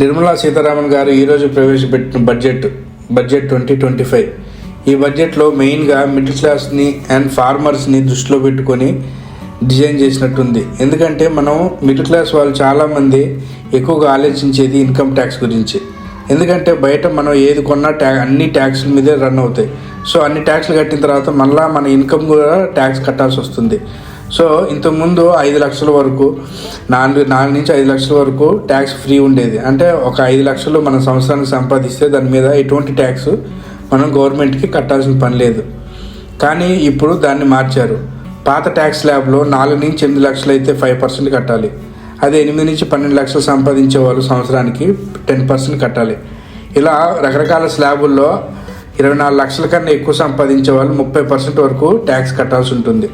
నిర్మలా సీతారామన్ గారు ఈరోజు ప్రవేశపెట్టిన బడ్జెట్ 2025. ఈ బడ్జెట్లో మెయిన్గా మిడిల్ క్లాస్ని అండ్ ఫార్మర్స్ని దృష్టిలో పెట్టుకొని డిజైన్ చేసినట్టుంది. ఎందుకంటే మనం మిడిల్ క్లాస్ వాళ్ళు చాలామంది ఎక్కువగా ఆలోచించేది ఇన్కమ్ ట్యాక్స్ గురించి. ఎందుకంటే బయట మనం ఏది కొన్నా అన్ని ట్యాక్స్ల మీదే రన్ అవుతాయి. సో అన్ని ట్యాక్స్లు కట్టిన తర్వాత మళ్ళీ మన ఇన్కమ్ కూడా ట్యాక్స్ కట్టాల్సి వస్తుంది. సో ఇంతకుముందు 5 లక్షల వరకు 4 నుంచి 5 లక్షల వరకు ట్యాక్స్ ఫ్రీ ఉండేది. అంటే ఒక 5 లక్షలు మన సంవత్సరానికి సంపాదిస్తే దాని మీద ఎటువంటి ట్యాక్స్ మనం గవర్నమెంట్కి కట్టాల్సిన పని లేదు. కానీ ఇప్పుడు దాన్ని మార్చారు. పాత ట్యాక్స్ స్లాబ్లో 4 నుంచి 8 లక్షలు అయితే 5% కట్టాలి. అదే 8 నుంచి 12 లక్షలు సంపాదించే వాళ్ళు సంవత్సరానికి 10% కట్టాలి. ఇలా రకరకాల స్లాబుల్లో 24 లక్షల కన్నా ఎక్కువ సంపాదించే వాళ్ళు 30% వరకు ట్యాక్స్ కట్టాల్సి ఉంటుంది.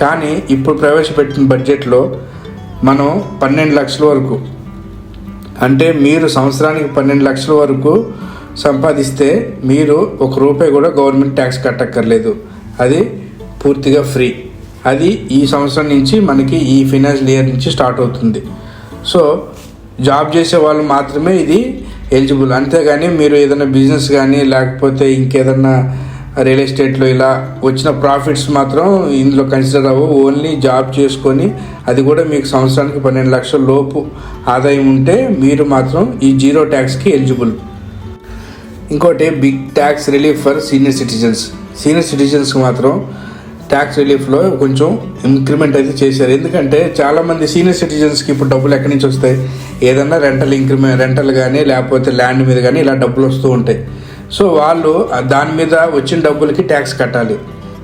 కానీ ఇప్పుడు ప్రవేశపెట్టిన బడ్జెట్లో మనం 12 లక్షల వరకు, అంటే మీరు సంవత్సరానికి 12 లక్షల వరకు సంపాదిస్తే మీరు ₹1 కూడా గవర్నమెంట్ ట్యాక్స్ కట్టక్కర్లేదు. అది పూర్తిగా ఫ్రీ. అది ఈ సంవత్సరం నుంచి మనకి ఈ ఫైనాన్షియల్ ఇయర్ నుంచి స్టార్ట్ అవుతుంది. సో జాబ్ చేసే వాళ్ళు మాత్రమే ఇది ఎలిజిబుల్. అంతేగాని మీరు ఏదైనా బిజినెస్ కానీ లేకపోతే ఇంకేదన్నా రియల్ ఎస్టేట్లో ఇలా వచ్చిన ప్రాఫిట్స్ మాత్రం ఇందులో కన్సిడర్ అవ్వవు. ఓన్లీ జాబ్ చేసుకొని అది కూడా మీకు సంవత్సరానికి 12 లక్షల లోపు ఆదాయం ఉంటే మీరు మాత్రం ఈ జీరో ట్యాక్స్కి ఎలిజిబుల్. ఇంకోటి big tax relief for senior సిటిజన్స్కి మాత్రం ట్యాక్స్ రిలీఫ్లో కొంచెం ఇంక్రిమెంట్ అయితే చేశారు. ఎందుకంటే చాలామంది సీనియర్ సిటిజన్స్కి ఇప్పుడు డబ్బులు ఎక్కడి నుంచి వస్తాయి? ఏదన్నా రెంటల్ కానీ లేకపోతే ల్యాండ్ మీద కానీ ఇలా డబ్బులు వస్తూ ఉంటాయి. సో వాళ్ళు దాని మీద వచ్చిన డబ్బులకి ట్యాక్స్ కట్టాలి.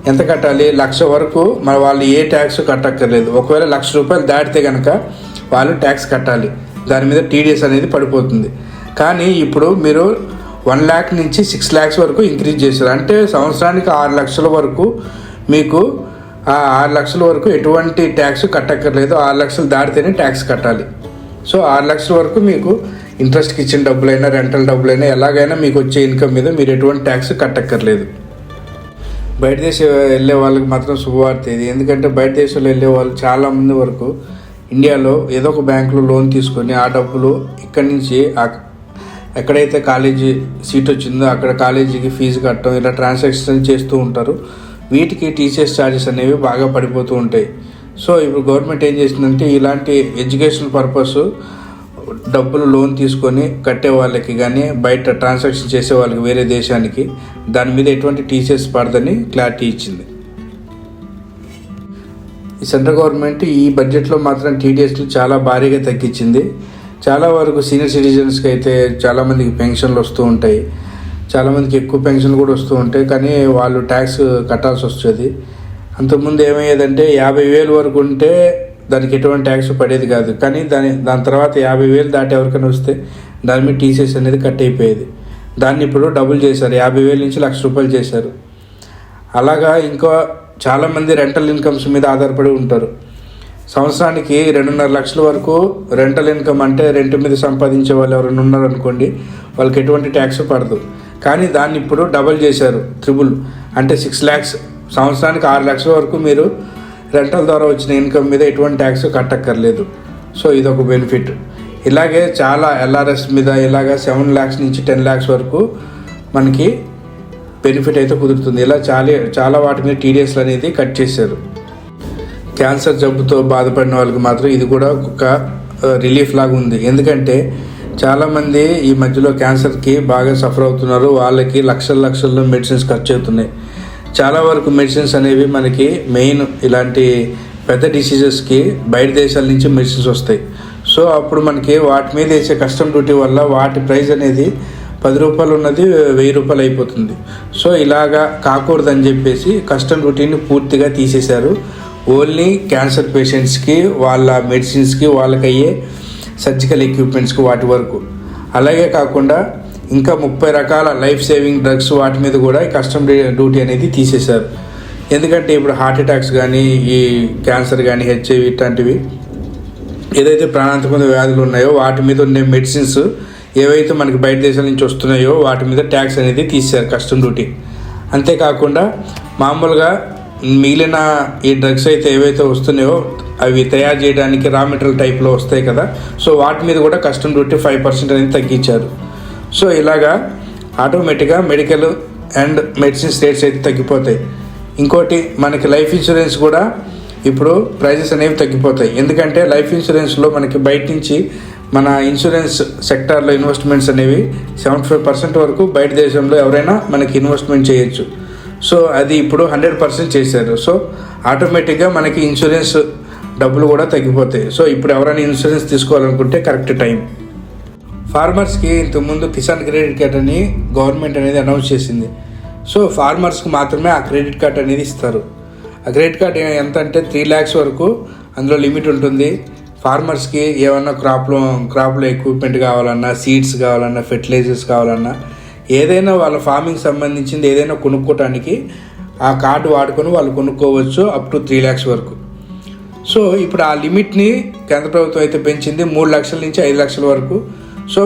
ఎంత కట్టాలి? 1,00,000 వరకు మన వాళ్ళు ఏ ట్యాక్స్ కట్టక్కర్లేదు. ఒకవేళ ₹1,00,000 దాటితే కనుక వాళ్ళు ట్యాక్స్ కట్టాలి. దాని మీద టీడీఎస్ అనేది పడిపోతుంది. కానీ ఇప్పుడు మీరు 1 lakh నుంచి 6 lakhs వరకు ఇంక్రీజ్ చేశారు. అంటే సంవత్సరానికి 6 లక్షల వరకు మీకు 6 లక్షల వరకు ఎటువంటి ట్యాక్స్ కట్టక్కర్లేదు. 6 లక్షలు దాటితేనే ట్యాక్స్ కట్టాలి. సో 6 లక్షల వరకు మీకు ఇంట్రెస్ట్కి ఇచ్చిన డబ్బులైనా రెంటల్ డబ్బులైనా ఎలాగైనా మీకు వచ్చే ఇన్కమ్ మీద మీరు ఎటువంటి ట్యాక్స్ కట్టక్కర్లేదు. బయట దేశం వెళ్ళే వాళ్ళకి మాత్రం శుభవార్త ఇది. ఎందుకంటే బయట దేశంలో వెళ్ళే వాళ్ళు చాలామంది వరకు ఇండియాలో ఏదో ఒక బ్యాంకులో లోన్ తీసుకొని ఆ డబ్బులు ఇక్కడి నుంచి ఎక్కడైతే కాలేజీ సీట్ వచ్చిందో అక్కడ కాలేజీకి ఫీజు కట్టడం ఇలా ట్రాన్సాక్షన్ చేస్తూ ఉంటారు. వీటికి టీసీఎస్ ఛార్జెస్ అనేవి బాగా పడిపోతూ ఉంటాయి. సో ఇప్పుడు గవర్నమెంట్ ఏం చేసిందంటే ఇలాంటి ఎడ్యుకేషనల్ పర్పస్ డబ్బులు లోన్ తీసుకొని కట్టే వాళ్ళకి కానీ బయట ట్రాన్సాక్షన్ చేసే వాళ్ళకి వేరే దేశానికి దాని మీద ఎటువంటి టీసీఎస్ పడదని క్లారిటీ ఇచ్చింది. ఈ సెంట్రల్ గవర్నమెంట్ ఈ బడ్జెట్లో మాత్రం టీడీఎస్లు చాలా భారీగా తగ్గించింది. చాలా వరకు సీనియర్ సిటిజన్స్కి అయితే చాలామందికి పెన్షన్లు వస్తూ ఉంటాయి. చాలామందికి ఎక్కువ పెన్షన్లు కూడా వస్తూ ఉంటాయి. కానీ వాళ్ళు ట్యాక్స్ కట్టాల్సి వస్తుంది. అంతకుముందు ఏమయ్యేదంటే 50,000 వరకు ఉంటే దానికి ఎటువంటి ట్యాక్స్ పడేది కాదు. కానీ దాని తర్వాత 50,000 దాటి ఎవరికైనా వస్తే దాని మీద టీసీఎస్ అనేది కట్ అయిపోయేది. దాన్ని ఇప్పుడు డబుల్ చేశారు. 50,000 నుంచి ₹1,00,000 చేశారు. అలాగా ఇంకా చాలామంది రెంటల్ ఇన్కమ్స్ మీద ఆధారపడి ఉంటారు. సంవత్సరానికి 2.5 లక్షల వరకు రెంటల్ ఇన్కమ్, అంటే రెంట్ మీద సంపాదించే వాళ్ళు ఎవరైనా ఉన్నారనుకోండి, వాళ్ళకి ఎటువంటి ట్యాక్స్ పడదు. కానీ దాన్ని ఇప్పుడు డబల్ చేశారు, ట్రిపుల్. అంటే 6 lakhs, సంవత్సరానికి 6 లక్షల వరకు మీరు రెంటల్ ద్వారా వచ్చిన ఇన్కమ్ మీద ఎటువంటి ట్యాక్స్ కట్టక్కర్లేదు. సో ఇదొక బెనిఫిట్. ఇలాగే చాలా ఎల్ఆర్ఎస్ మీద ఇలాగ 7 lakhs నుంచి 10 lakhs వరకు మనకి బెనిఫిట్ అయితే కుదురుతుంది. ఇలా చాలా వాటి మీద టీడీఎస్లు అనేది కట్ చేశారు. క్యాన్సర్ జబ్బుతో బాధపడిన వాళ్ళకి మాత్రం ఇది కూడా ఒక రిలీఫ్ లాగా ఉంది. ఎందుకంటే చాలామంది ఈ మధ్యలో క్యాన్సర్కి బాగా సఫర్ అవుతున్నారు. వాళ్ళకి లక్షల్లో మెడిసిన్స్ ఖర్చు అవుతున్నాయి. చాలా వరకు మెడిసిన్స్ అనేవి మనకి మెయిన్ ఇలాంటి పెద్ద డిసీజెస్కి బయట దేశాల నుంచి మెడిసిన్స్ వస్తాయి. సో అప్పుడు మనకి వాటి మీద వేసే కస్టమ్ డ్యూటీ వల్ల వాటి ప్రైస్ అనేది ₹10 ఉన్నది ₹1,000 అయిపోతుంది. సో ఇలాగా కాకూడదని చెప్పేసి కస్టమ్ డ్యూటీని పూర్తిగా తీసేశారు. ఓన్లీ క్యాన్సర్ పేషెంట్స్కి, వాళ్ళ మెడిసిన్స్కి, వాళ్ళకయ్యే సర్జికల్ ఎక్విప్మెంట్స్కి వాటి వరకు. అలాగే కాకుండా ఇంకా 30 రకాల లైఫ్ సేవింగ్ డ్రగ్స్ వాటి మీద కూడా ఈ కస్టమ్ డ్యూటీ అనేది తీసేశారు. ఎందుకంటే ఇప్పుడు హార్ట్ అటాక్స్ కానీ, ఈ క్యాన్సర్ కానీ, హెచ్ఐవి ఇట్లాంటివి ఏదైతే ప్రాణాంతకమైన వ్యాధులు ఉన్నాయో వాటి మీద ఉండే మెడిసిన్స్ ఏవైతే మనకి బయట దేశాల నుంచి వస్తున్నాయో వాటి మీద ట్యాక్స్ అనేది తీసేశారు, కస్టమ్ డ్యూటీ. అంతేకాకుండా మామూలుగా మిగిలిన ఈ డ్రగ్స్ అయితే ఏవైతే వస్తున్నాయో అవి తయారు చేయడానికి రా మెటీరియల్ టైప్లో వస్తాయి కదా, సో వాటి మీద కూడా కస్టమ్ డ్యూటీ 5% అనేది తగ్గించారు. సో ఇలాగా ఆటోమేటిక్గా మెడికల్ అండ్ మెడిసిన్స్ రేట్స్ అయితే తగ్గిపోతాయి. ఇంకోటి మనకి లైఫ్ ఇన్సూరెన్స్ కూడా ఇప్పుడు ప్రైజెస్ అనేవి తగ్గిపోతాయి. ఎందుకంటే లైఫ్ ఇన్సూరెన్స్లో మనకి బయట నుంచి మన ఇన్సూరెన్స్ సెక్టార్లో ఇన్వెస్ట్మెంట్స్ అనేవి 75% వరకు బయట దేశంలో ఎవరైనా మనకి ఇన్వెస్ట్మెంట్ చేయొచ్చు. సో అది ఇప్పుడు 100% చేశారు. సో ఆటోమేటిక్గా మనకి ఇన్సూరెన్స్ డబ్బులు కూడా తగ్గిపోతాయి. సో ఇప్పుడు ఎవరైనా ఇన్సూరెన్స్ తీసుకోవాలనుకుంటే కరెక్ట్ టైం. ఫార్మర్స్కి ఇంతకుముందు కిసాన్ క్రెడిట్ కార్డ్ అని గవర్నమెంట్ అనేది అనౌన్స్ చేసింది. సో ఫార్మర్స్కి మాత్రమే ఆ క్రెడిట్ కార్డ్ అనేది ఇస్తారు. ఆ క్రెడిట్ కార్డ్ ఎంత అంటే 3 lakhs వరకు అందులో లిమిట్ ఉంటుంది. ఫార్మర్స్కి ఏమన్నా క్రాప్లో ఎక్విప్మెంట్ కావాలన్నా, సీడ్స్ కావాలన్నా, ఫెర్టిలైజర్స్ కావాలన్నా, ఏదైనా వాళ్ళ ఫార్మింగ్ సంబంధించింది ఏదైనా కొనుక్కోవటానికి ఆ కార్డు వాడుకొని వాళ్ళు కొనుక్కోవచ్చు అప్ టు 3 lakhs వరకు. సో ఇప్పుడు ఆ లిమిట్ని కేంద్ర ప్రభుత్వం అయితే పెంచింది 3 లక్షల నుంచి 5 లక్షల వరకు. సో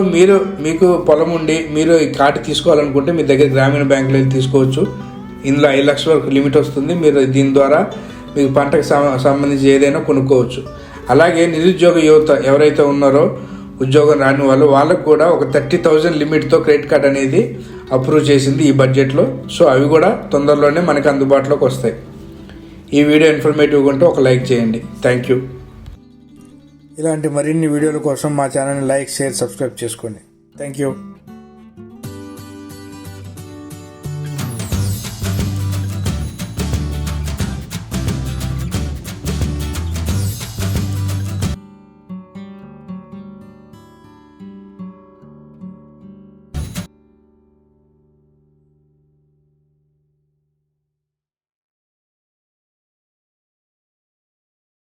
మీకు పొలం ఉండి మీరు ఈ కార్డు తీసుకోవాలనుకుంటే మీ దగ్గర గ్రామీణ బ్యాంకులో తీసుకోవచ్చు. ఇందులో 5 లక్షల వరకు లిమిట్ వస్తుంది. మీరు దీని ద్వారా మీకు పంటకు సంబంధించి ఏదైనా కొనుక్కోవచ్చు. అలాగే నిరుద్యోగ యువత ఎవరైతే ఉన్నారో ఉద్యోగం రాని వాళ్ళకు కూడా ఒక 30,000 లిమిట్తో క్రెడిట్ కార్డ్ అనేది అప్రూవ్ చేసింది ఈ బడ్జెట్లో. సో అవి కూడా తొందరలోనే మనకు అందుబాటులోకి వస్తాయి. ఈ వీడియో ఇన్ఫర్మేటివ్గా ఉంటే ఒక లైక్ చేయండి. Thank you. ఇలాంటి మరిన్ని వీడియోల కోసం మా ఛానల్ని లైక్, షేర్, సబ్స్క్రైబ్ చేసుకోండి. Thank you.